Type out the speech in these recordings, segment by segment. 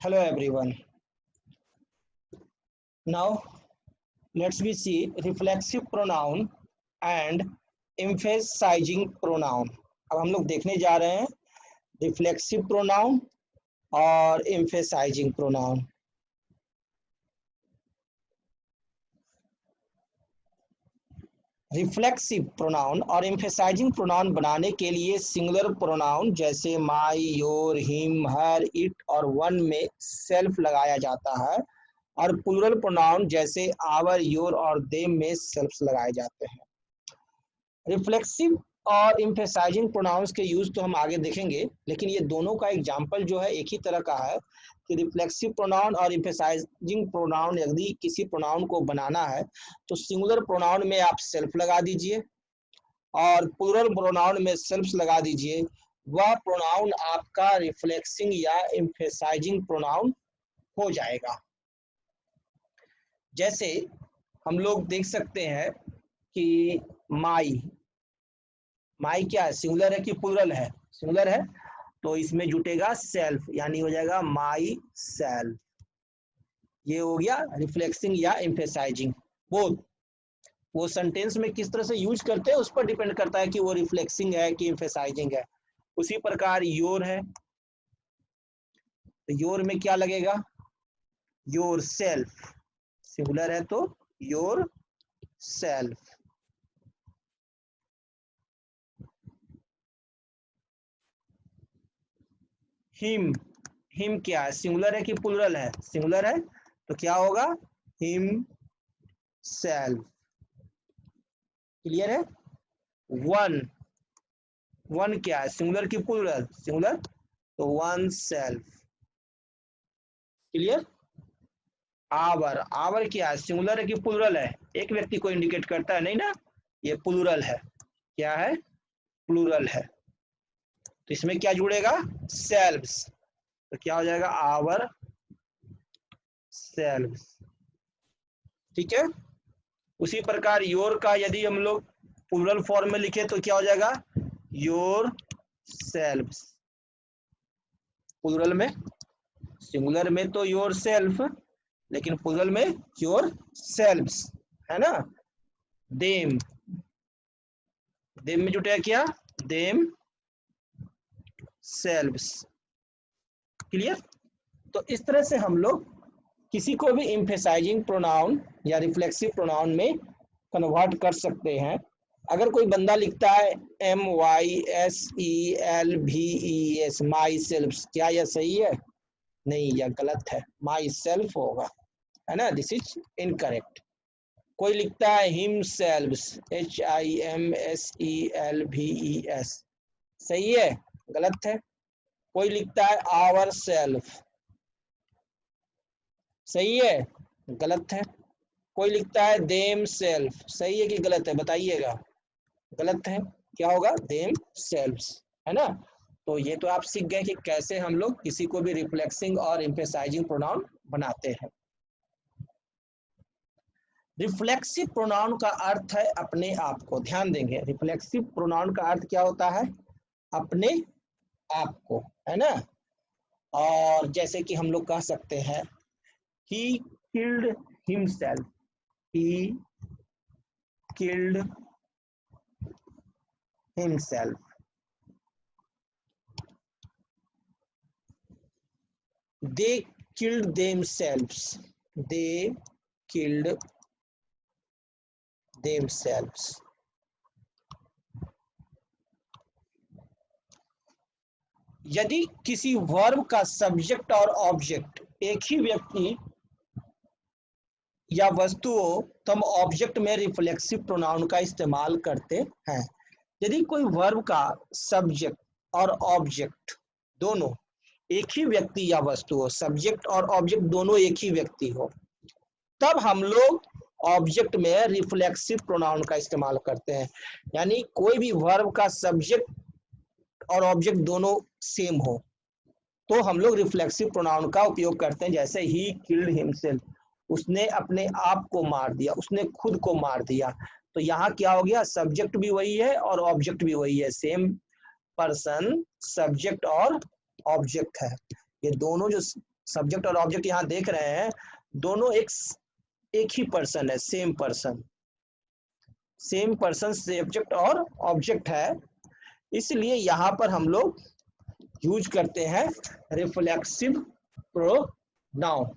Hello everyone. Now let's we see reflexive pronoun and emphasizing pronoun. अब हम लोग देखने जा रहे हैं रिफ्लेक्सिव प्रोनाउन और emphasizing प्रोनाउन। रिफ्लेक्सिव प्रोनाउन और एम्फेसाइजिंग प्रोनाउन बनाने के लिए सिंगुलर प्रोनाउन जैसे माई, योर, हिम, हर, इट और वन में सेल्फ लगाया जाता है और प्लूरल प्रोनाउन जैसे आवर, योर और देम में सेल्फ लगाए जाते हैं। रिफ्लेक्सिव और एम्फेसाइजिंग प्रोनाउंस के यूज तो हम आगे देखेंगे, लेकिन ये दोनों का एग्जाम्पल जो है एक ही तरह का है कि रिफ्लेक्सिव प्रोनाउन और एम्फेसाइजिंग प्रोनाउन यदि किसी प्रोनाउन को बनाना है तो सिंगुलर प्रोनाउन में आप सेल्फ लगा दीजिए और प्लूरल प्रोनाउन में सेल्फ लगा दीजिए। वह प्रोनाउन आपका रिफ्लेक्सिंग या एम्फेसाइजिंग प्रोनाउन हो जाएगा। जैसे हम लोग देख सकते हैं कि माई, माई क्या है, सिंगुलर है कि प्लूरल है? सिंगुलर है, तो इसमें जुटेगा सेल्फ, यानी हो जाएगा माई सेल्फ। ये हो गया रिफ्लेक्सिंग या एम्फेसाइजिंग। वो सेंटेंस में किस तरह से यूज करते हैं उस पर डिपेंड करता है कि वो रिफ्लेक्सिंग है कि एम्फेसाइजिंग है। उसी प्रकार योर है, तो योर में क्या लगेगा? Your self. सिंगुलर है तो योर सेल्फ। हिम, हिम क्या है, सिंगुलर है कि प्लूरल है? सिंगुलर है, तो क्या होगा? Himself. क्लियर है? वन, वन क्या है, सिंगुलर कि प्लूरल? सिंगुलर, तो oneself. Clear? Our, our क्या है, सिंगुलर है कि प्लूरल है? एक व्यक्ति को इंडिकेट करता है, नहीं ना, ये प्लूरल है। क्या है? प्लूरल है, तो इसमें क्या जुड़ेगा? सेल्व्स, तो क्या हो जाएगा? Ourselves. ठीक है। उसी प्रकार योर का यदि हम लोग प्लूरल फॉर्म में लिखे तो क्या हो जाएगा? Your selves. प्लूरल में, सिंगुलर में तो योर सेल्फ, लेकिन प्लूरल में योर सेल्व्स, है ना। देम, देम में जुटेगा क्या? Them selves. क्लियर? तो इस तरह से हम लोग किसी को भी एम्फेसाइजिंग प्रोनाउन या रिफ्लेक्सिव प्रोनाउन में कन्वर्ट कर सकते हैं। अगर कोई बंदा लिखता है MYSELVES, माई सेल्फ, क्या यह सही है? नहीं, यह गलत है, माई सेल्फ होगा, है ना। This is incorrect. कोई लिखता है हिमसेल्व्स, HIMSELVES, सही है? गलत है। कोई लिखता है आवर सेल्फ, सही है? गलत है। कोई लिखता है देम सेल्फ, सही है कि गलत है? बताइएगा। गलत है। क्या होगा? देम सेल्व्स, है ना। तो ये तो आप सीख गए कि कैसे हम लोग किसी को भी रिफ्लेक्सिंग और एम्फेसाइजिंग प्रोनाउन बनाते हैं। रिफ्लेक्सिव प्रोनाउन का अर्थ है अपने आप को। ध्यान देंगे, रिफ्लेक्सिव प्रोनाउन का अर्थ क्या होता है? अपने आप को, है ना। और जैसे कि हम लोग कह सकते हैं he killed himself, he killed himself। they killed themselves, they killed themselves। यदि किसी वर्ब का सब्जेक्ट और ऑब्जेक्ट एक ही व्यक्ति या वस्तु हो तो हम ऑब्जेक्ट में रिफ्लेक्सिव प्रोनाउन का इस्तेमाल करते हैं। यदि कोई वर्ब का सब्जेक्ट और ऑब्जेक्ट दोनों एक ही व्यक्ति या वस्तु हो, सब्जेक्ट और ऑब्जेक्ट दोनों एक ही व्यक्ति हो, तब हम लोग ऑब्जेक्ट में रिफ्लेक्सिव प्रोनाउन का इस्तेमाल करते हैं। यानी कोई भी वर्ब का सब्जेक्ट और ऑब्जेक्ट दोनों सेम हो तो हम लोग रिफ्लेक्सिव प्रोनाउन का उपयोग करते हैं। जैसे ही किल्ड हिमसेल्फ, उसने अपने आप को मार दिया, उसने खुद को मार दिया। तो यहाँ क्या हो गया? सब्जेक्ट भी वही है और ऑब्जेक्ट भी वही है, सेम पर्सन, सब्जेक्ट और ऑब्जेक्ट है। ये दोनों जो सब्जेक्ट और ऑब्जेक्ट यहाँ देख रहे हैं, दोनों एक ही पर्सन है, सेम पर्सन सब्जेक्ट और ऑब्जेक्ट है, इसलिए यहाँ पर हम लोग यूज करते हैं रिफ्लेक्सिव प्रोनाउन।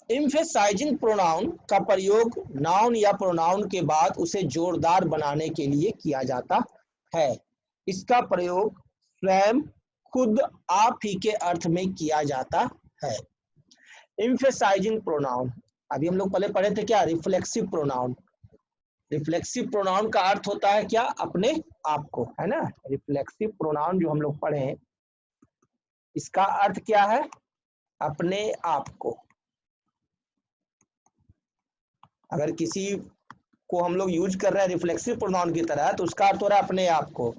एम्फेसाइजिंग प्रोनाउन का प्रयोग नाउन या प्रोनाउन के बाद उसे जोरदार बनाने के लिए किया जाता है। इसका प्रयोग स्वयं खुद आप ही के अर्थ में किया जाता है। एम्फेसाइजिंग प्रोनाउन, अभी हम लोग पहले पढ़े थे क्या, रिफ्लेक्सिव प्रोनाउन। रिफ्लेक्सिव प्रोनाउन का अर्थ होता है क्या, अपने आप को, है ना। रिफ्लेक्सिव प्रोनाउन जो हम लोग पढ़े, इसका अर्थ क्या है, अपने आप को। अगर किसी को हम लोग यूज कर रहे हैं रिफ्लेक्सिव प्रोनाउन की तरह, तो उसका अर्थ हो रहा है अपने आप को।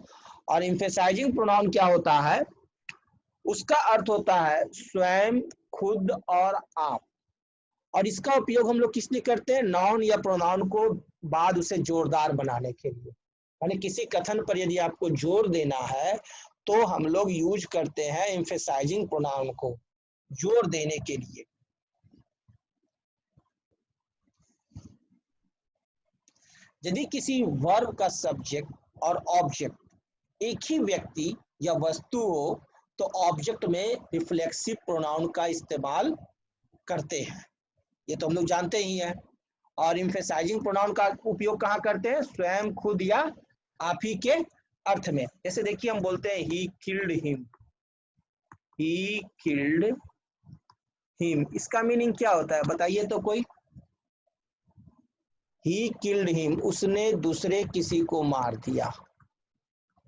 और एम्फेसाइजिंग प्रोनाउन क्या होता है, उसका अर्थ होता है स्वयं, खुद और आप। और इसका उपयोग हम लोग किस लिए करते हैं, नाउन या प्रोनाउन को बाद उसे जोरदार बनाने के लिए। यानी किसी कथन पर यदि आपको जोर देना है तो हम लोग यूज करते हैं एम्फेसाइजिंग प्रोनाउन को जोर देने के लिए। यदि किसी वर्ब का सब्जेक्ट और ऑब्जेक्ट एक ही व्यक्ति या वस्तु हो तो ऑब्जेक्ट में रिफ्लेक्सिव प्रोनाउन का इस्तेमाल करते हैं, ये तो हम लोग जानते ही हैं। और एम्फेसाइजिंग प्रोनाउन का उपयोग कहाँ करते हैं, स्वयं, खुद या आप ही के अर्थ में। जैसे देखिए हम बोलते हैं he killed him, he killed him, इसका मीनिंग क्या होता है बताइए तो कोई। ही किल्ड हिम, उसने दूसरे किसी को मार दिया,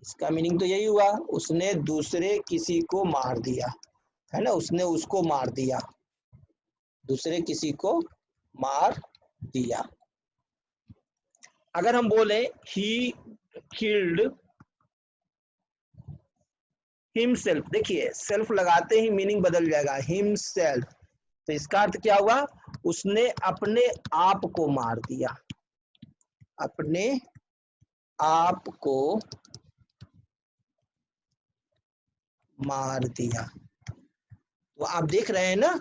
इसका मीनिंग तो यही हुआ, उसने दूसरे किसी को मार दिया, है ना, उसने उसको मार दिया, दूसरे किसी को मार दिया। अगर हम बोले ही किल्ड हिमसेल्फ, देखिए सेल्फ लगाते ही मीनिंग बदल जाएगा, हिमसेल्फ, तो इसका अर्थ क्या हुआ, उसने अपने आप को मार दिया, अपने आप को मार दिया। तो आप देख रहे हैं ना,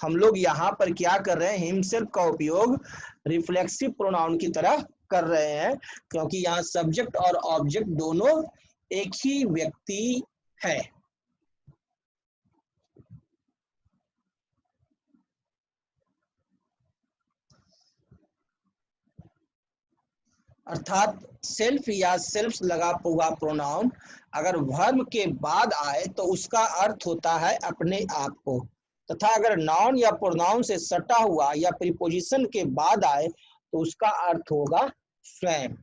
हम लोग यहाँ पर क्या कर रहे हैं, हिमसेल्फ का उपयोग रिफ्लेक्सिव प्रोनाउन की तरह कर रहे हैं, क्योंकि यहाँ सब्जेक्ट और ऑब्जेक्ट दोनों एक ही व्यक्ति है। अर्थात सेल्फ या सेल्फ लगा हुआ प्रोनाउन अगर वर्ब के बाद आए तो उसका अर्थ होता है अपने आप को, तथा अगर नाउन या प्रोनाउन से सटा हुआ या प्रीपोजिशन के बाद आए तो उसका अर्थ होगा स्वयं।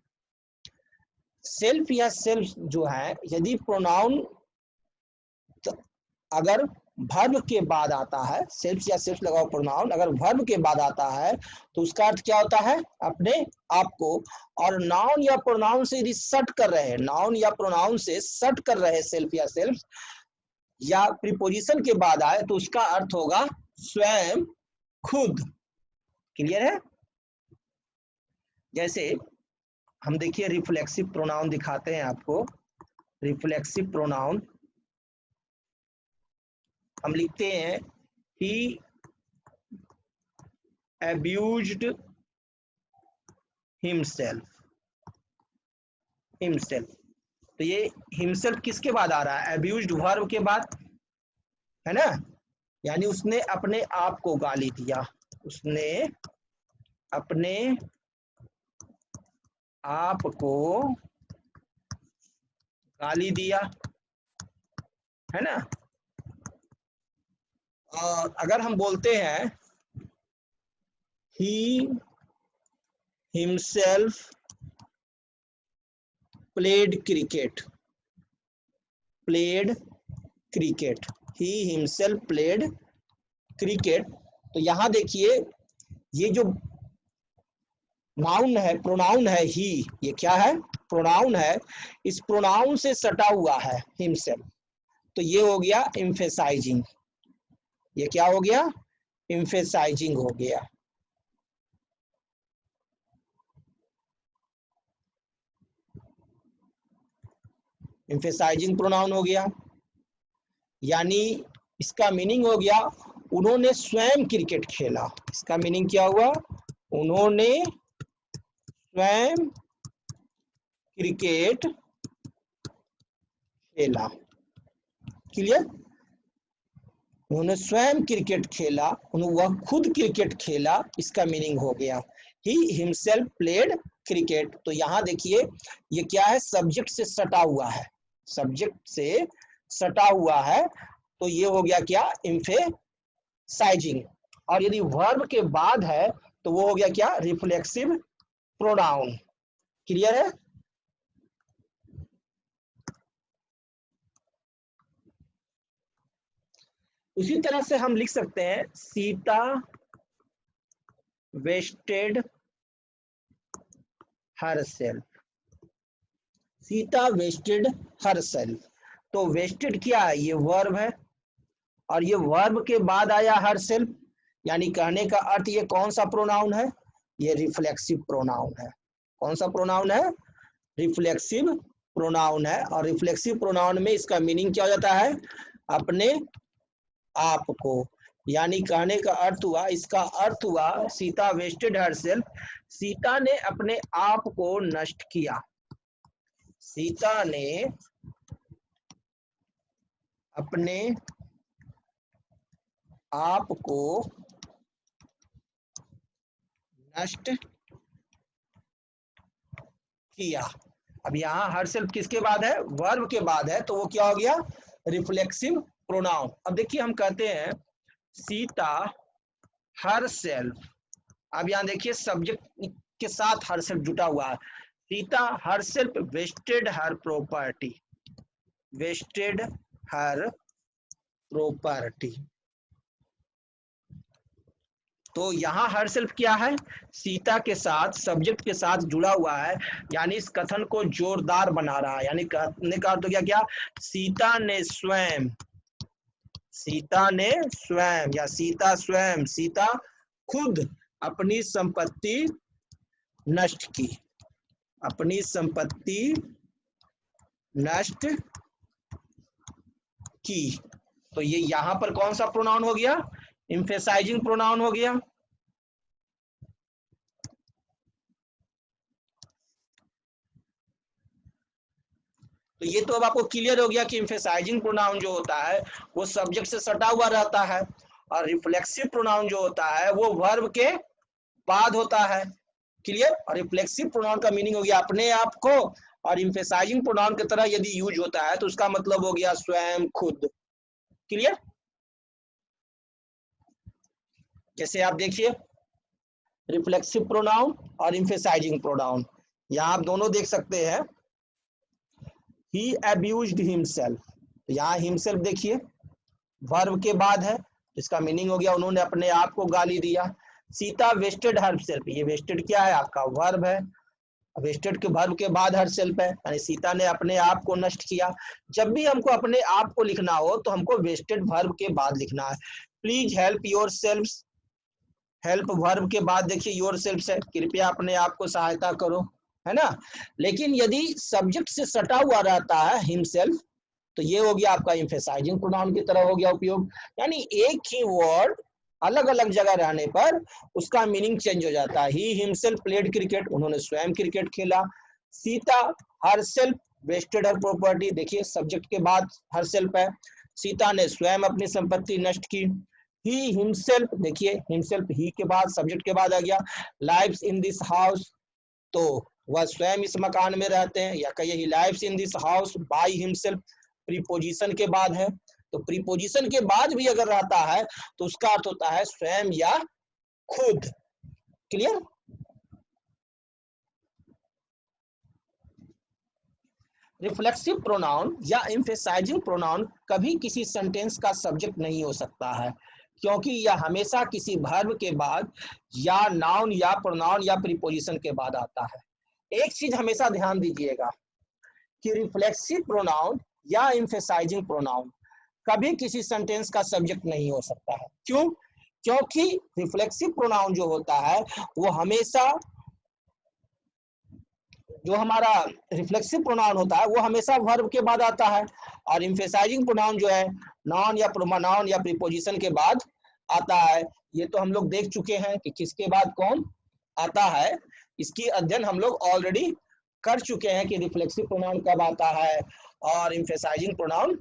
सेल्फ या सेल्फ जो है, यदि प्रोनाउन अगर वर्ब के बाद आता है, सेल्फ या सेल्फ लगा प्रोनाउन अगर वर्ब के बाद आता है तो उसका अर्थ क्या होता है, अपने आप को। और नाउन या प्रोनाउन से यदि सट कर रहे हैं, नाउन या प्रोनाउन से सट कर रहे सेल्फ या सेल्फ या प्रीपोजिशन के बाद आए तो उसका अर्थ होगा स्वयं, खुद। क्लियर है। जैसे हम देखिए रिफ्लेक्सिव प्रोनाउन दिखाते हैं आपको। रिफ्लेक्सिव प्रोनाउन हम लिखते हैं ही abused himself, तो ये himself किसके बाद आ रहा है, abused वर्ब के बाद, है ना, यानी उसने अपने आप को गाली दिया, उसने अपने आप को गाली दिया, है ना। और अगर हम बोलते हैं he himself played cricket, he himself played cricket, तो यहां देखिए ये जो नाउन है, प्रोनाउन है ही, ये क्या है, प्रोनाउन है, इस प्रोनाउन से सटा हुआ है हिमसेल्फ, तो ये हो गया एम्फेसाइजिंग, ये क्या हो गया, एम्फेसाइजिंग हो गया। एम्फेसाइजिंग प्रोनाउन हो गया। यानी इसका मीनिंग हो गया उन्होंने स्वयं क्रिकेट खेला। इसका मीनिंग क्या हुआ? उन्होंने स्वयं क्रिकेट खेला। क्लियर? उन्होंने स्वयं क्रिकेट खेला, वह खुद क्रिकेट खेला, इसका मीनिंग हो गया ही हिमसेल्फ प्लेड क्रिकेट। तो यहाँ देखिए ये क्या है? सब्जेक्ट से सटा हुआ है, सब्जेक्ट से सटा हुआ है, तो ये हो गया क्या? एम्फेसाइजिंग। और यदि वर्ब के बाद है तो वो हो गया क्या? Reflexive pronoun. क्लियर है? उसी तरह से हम लिख सकते हैं Sita wasted herself. Sita wasted herself. तो वेस्टेड क्या है? ये वर्ब है, और ये वर्ब के बाद आया हरसेल्फ, यानी कहने का अर्थ ये कौन सा प्रोनाउन है? ये रिफ्लेक्सिव प्रोनाउन है। कौन सा प्रोनाउन है? रिफ्लेक्सिव प्रोनाउन है। और रिफ्लेक्सिव प्रोनाउन में इसका मीनिंग क्या हो जाता है? अपने आप को। यानी कहने का अर्थ हुआ, इसका अर्थ हुआ सीता वेस्टेड हरसेल्फ, सीता ने अपने आप को नष्ट किया। सीता ने अपने आप को नष्ट किया। अब यहाँ हरसेल्फ किसके बाद है? वर्ब के बाद है, तो वो क्या हो गया? Reflexive pronoun. अब देखिए हम कहते हैं सीता हरसेल्फ। अब यहाँ देखिए सब्जेक्ट के साथ हरसेल्फ जुटा हुआ है। सीता हरसेल्फ वेस्टेड हर प्रॉपर्टी, वेस्टेड हर प्रॉपर्टी। तो यहाँ हरसेल्फ क्या है? सीता के साथ, सब्जेक्ट के साथ जुड़ा हुआ है, यानी इस कथन को जोरदार बना रहा है। यानी कहने का अर्थ क्या? क्या सीता ने स्वयं, सीता ने स्वयं या सीता स्वयं, सीता खुद अपनी संपत्ति नष्ट की, अपनी संपत्ति नष्ट की। तो ये यहां पर कौन सा प्रोनाउन हो गया? एम्फेसाइजिंग प्रोनाउन हो गया। तो ये तो अब आपको क्लियर हो गया कि एम्फेसाइजिंग प्रोनाउन जो होता है वो सब्जेक्ट से सटा हुआ रहता है, और रिफ्लेक्सिव प्रोनाउन जो होता है वो वर्ब के बाद होता है। क्लियर? और रिफ्लेक्सिव प्रोनाउन का मीनिंग हो गया अपने आप को, और एम्फेसाइजिंग प्रोनाउन की तरह यदि यूज होता है तो उसका मतलब हो गया स्वयं, खुद। क्लियर? जैसे आप देखिए रिफ्लेक्सिव प्रोनाउन और एम्फेसाइजिंग प्रोनाउन, यहाँ आप दोनों देख सकते हैं। ही अब्यूज्ड हिमसेल्फ, यहाँ हिमसेल्फ देखिए वर्ब के बाद है, इसका मीनिंग हो गया उन्होंने अपने आप को गाली दिया। सीता वेस्टेड हरसेल्फ, ये वेस्टेड क्या है? आपका वर्ब है। वेस्टेड के वर्ब के बाद हरसेल्फ है, यानी सीता ने अपने आप को नष्ट किया। जब भी हमको अपने आप को लिखना हो तो हमको वेस्टेड वर्ब के बाद लिखना है। Please help your self, help verb के बाद देखिए योर सेल्फ है, कृपया अपने आप को सहायता करो, है ना। लेकिन यदि सब्जेक्ट से सटा हुआ रहता है हिमसेल्फ, तो ये हो गया आपका एम्फेसाइजिंग प्रोनाउन की तरह हो गया उपयोग। यानी एक ही वर्ड अलग अलग जगह रहने पर उसका मीनिंग चेंज हो जाता है। ही हिमसेल्फ प्लेड क्रिकेट, उन्होंने स्वयं क्रिकेट खेला। सीता हरसेल्फ वेस्टेड हर प्रॉपर्टी, देखिए सब्जेक्ट के बाद हरसेल्फ है, सीता ने स्वयं अपनी संपत्ति नष्ट की। ही हिमसेल्फ, देखिए हिमसेल्फ ही के बाद सब्जेक्ट के बाद आ गया। लाइव्स इन दिस हाउस, तो वह स्वयं इस मकान में रहते हैं, या कहिए he lives in this house by himself, preposition के बाद है। तो प्रीपोजिशन के बाद भी अगर रहता है तो उसका अर्थ होता है स्वयं या खुद। क्लियर? रिफ्लेक्सिव प्रोनाउन या एम्फेसाइजिंग प्रोनाउन कभी किसी सेंटेंस का सब्जेक्ट नहीं हो सकता है, क्योंकि यह हमेशा किसी वर्ब के बाद या नाउन या प्रोनाउन या प्रीपोजिशन के बाद आता है। एक चीज हमेशा ध्यान दीजिएगा कि रिफ्लेक्सिव प्रोनाउन या एम्फेसाइजिंग प्रोनाउन कभी किसी सेंटेंस का सब्जेक्ट नहीं हो सकता है। क्यों? क्योंकि रिफ्लेक्सिव प्रोनाउन जो होता है वो हमेशा जो हमारा रिफ्लेक्सिव प्रोनाउन होता है वो हमेशा वर्ब के बाद आता है, और एम्फेसाइजिंग प्रोनाउन जो है नाउन या प्रोनाउन या प्रीपोजिशन के बाद आता है। ये तो हम लोग देख चुके हैं कि किसके बाद कौन आता है, इसकी अध्ययन हम लोग ऑलरेडी कर चुके हैं कि रिफ्लेक्सिव प्रोनाउन कब आता है और एम्फेसाइजिंग प्रोनाउन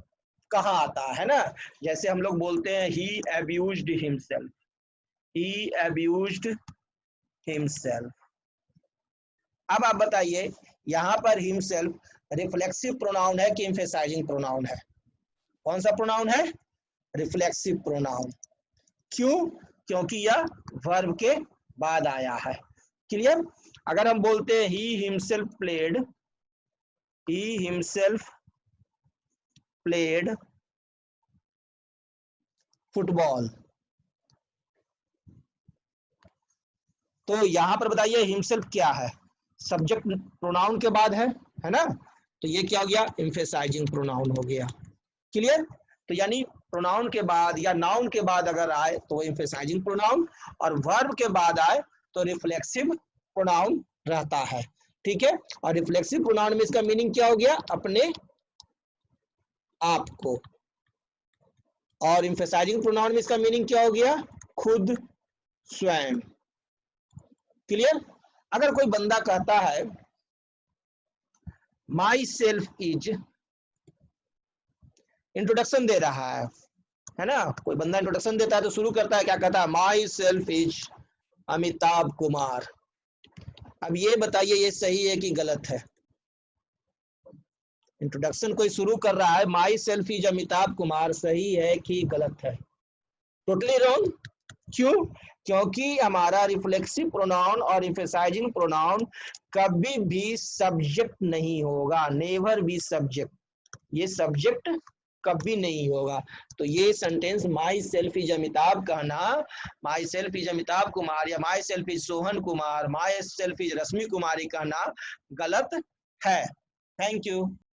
कहाँ आता है ना। जैसे हम लोग बोलते हैं ही अब्यूज्ड हिमसेल्फ, ही अब्यूज्ड हिमसेल्फ। अब आप बताइए यहाँ पर हिमसेल्फ रिफ्लेक्सिव प्रोनाउन है कि एम्फेसाइजिंग प्रोनाउन है? कौन सा प्रोनाउन है? Reflexive pronoun. क्यों? क्योंकि यह वर्ब के बाद आया है। क्लियर? अगर हम बोलते हैं ही हिमसेल्फ प्लेड फुटबॉल, तो यहां पर बताइए हिमसेल्फ क्या है? सब्जेक्ट प्रोनाउन के बाद है ना, तो ये क्या हो गया? एम्फेसाइजिंग प्रोनाउन हो गया। क्लियर? तो यानी प्रोनाउन के बाद या नाउन के बाद अगर आए तो एम्फेसाइजिंग प्रोनाउन, और वर्ब के बाद आए तो रिफ्लेक्सिव प्रोनाउन रहता है। ठीक है? और रिफ्लेक्सिव प्रोनाउन में इसका मीनिंग क्या हो गया? अपने आप को। और एम्फेसाइजिंग प्रोनाउन में इसका मीनिंग क्या हो गया? खुद, स्वयं। क्लियर? अगर कोई बंदा कहता है माई सेल्फ इज, इंट्रोडक्शन दे रहा है ना, कोई बंदा इंट्रोडक्शन देता है तो शुरू करता है, क्या कहता है? Myself is Amitabh Kumar. अब ये बताइए ये सही है कि गलत है? इंट्रोडक्शन कोई शुरू कर रहा है myself is Amitabh Kumar, सही है कि गलत है? Totally wrong. क्यों? क्योंकि हमारा रिफ्लेक्सिव प्रोनाउन और एम्फेसाइजिंग प्रोनाउन कभी भी सब्जेक्ट नहीं होगा, नेवर बी सब्जेक्ट। ये सब्जेक्ट कभी नहीं होगा। तो ये sentence myself is Amitabh कहना, myself is Amitabh Kumar या myself is Sohan Kumar, myself is Rashmi Kumari कहना गलत है। Thank you.